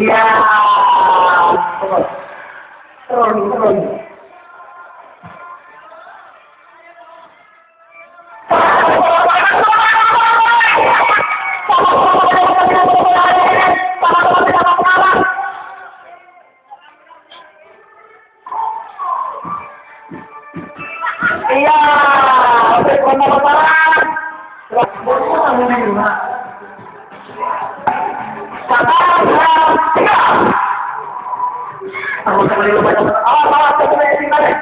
Iya. Terus. Turun. Iya, oke, komentar. Terus kamu di rumah. Kamu kembali rumah. Awas, sesuai tingkatan.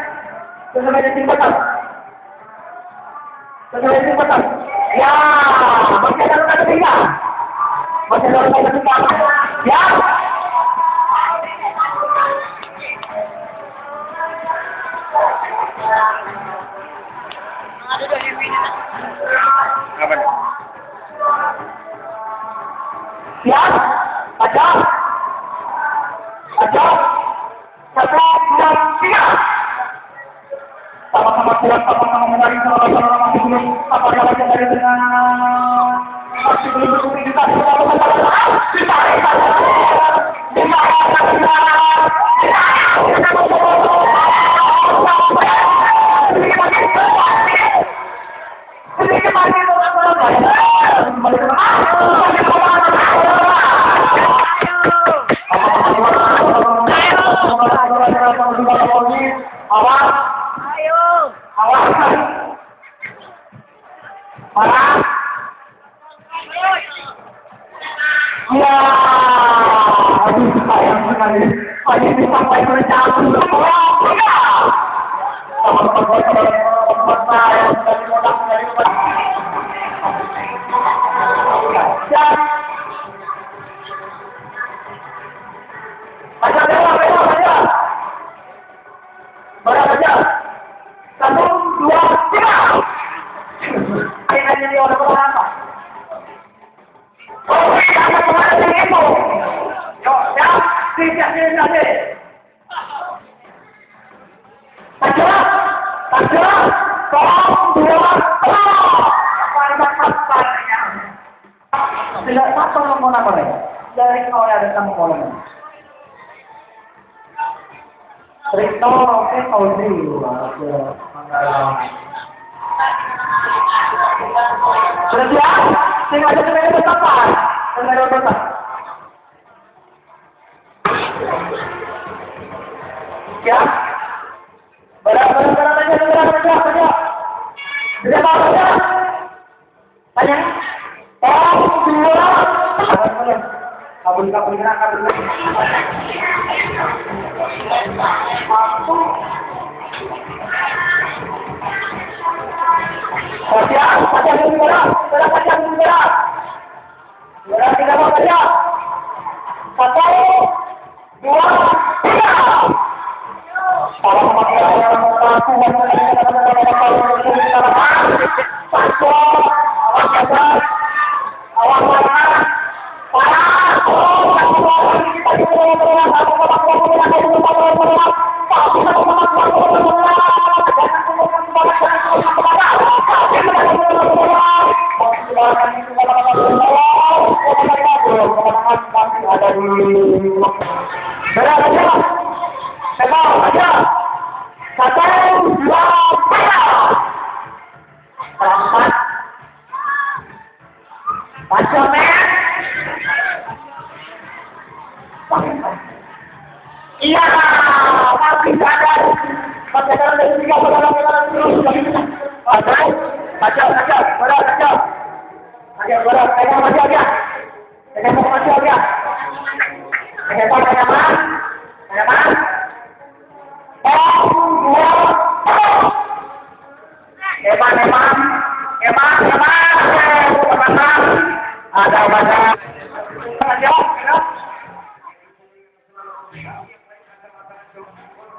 Ya, masih ada luka ketiga. Ya. Ya, ada. Satu, dua, tiga. Sama-sama kuat, sama-sama menarik, sama-sama masih belum apa yang wajah dari dengan masih belum berhubungan kita ya, aduh sayang sekali. Hanya disampaikan rencana. Baca. 1, 2, 3. Ini jadi orang apa? Oh, jangan kemana itu. Yo, ya, tidak. Baca. 1, 2, 3. Tidak satu nomor apa nih? Dari kau ada kamu kolom. Rito, oke, kau dulu. Sudah siap? Tinggal aja sebenarnya berapa? Ya? Berat aja. Berapa aja? Tanya. Oh, 2. Kabur. Baca dulu berat. Berat 3 baca. 1, 2, 3. Kalau iya, masih sadar. Baca dari 3 baca. Berat. Pegang masih aja. Ada baca.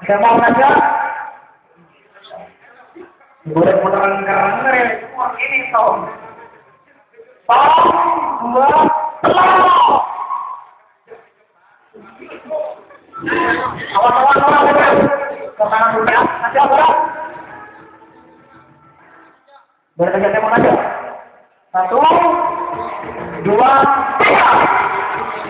Saya mau aja. Boleh putaran keren ini toh. Tolong, 2, awas. Ke kanan dulu ya. Nanti apa? Boleh aja. 1, 2, 3.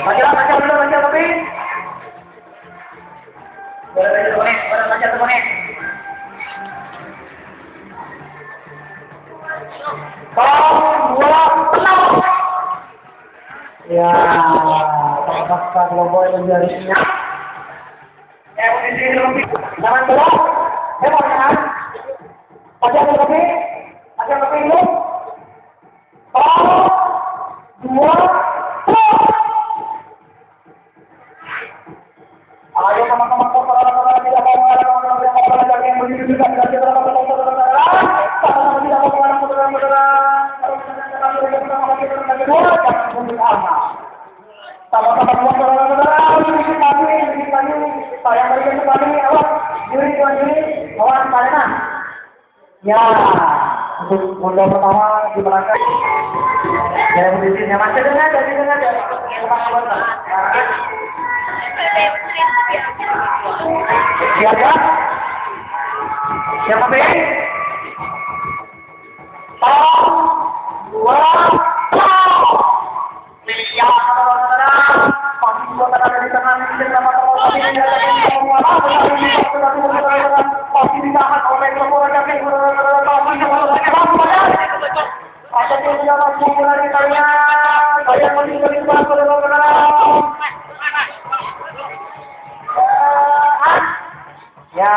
Baca dulu, baca kopi. Boleh baca tuh, Bonek. Ya, terpaksa kelompok itu jarinya. Posisi dulu, jangan belok. Jangan. Baca kopi, baca kopi dulu. 2, ayo teman-teman saudara-saudara tidak mau mengalami pelajaran yang begitu juga belajar saudara-saudara sama-sama tidak mau mengalami saudara-saudara sama-sama saudara-saudara sedikit lagi saya berikan kembali awas diri awas kalian ya untuk modal pertama diberangkat saya posisinya masih dengar siap ya? Siap apa ya? 2, siap saudara-saudara. Pasti saudara dari tengah ini sama pasti ditahan oleh kelompok kami. Ada yang jalan mulai kalian, kalian masih terlibat saudara-saudara. Ya.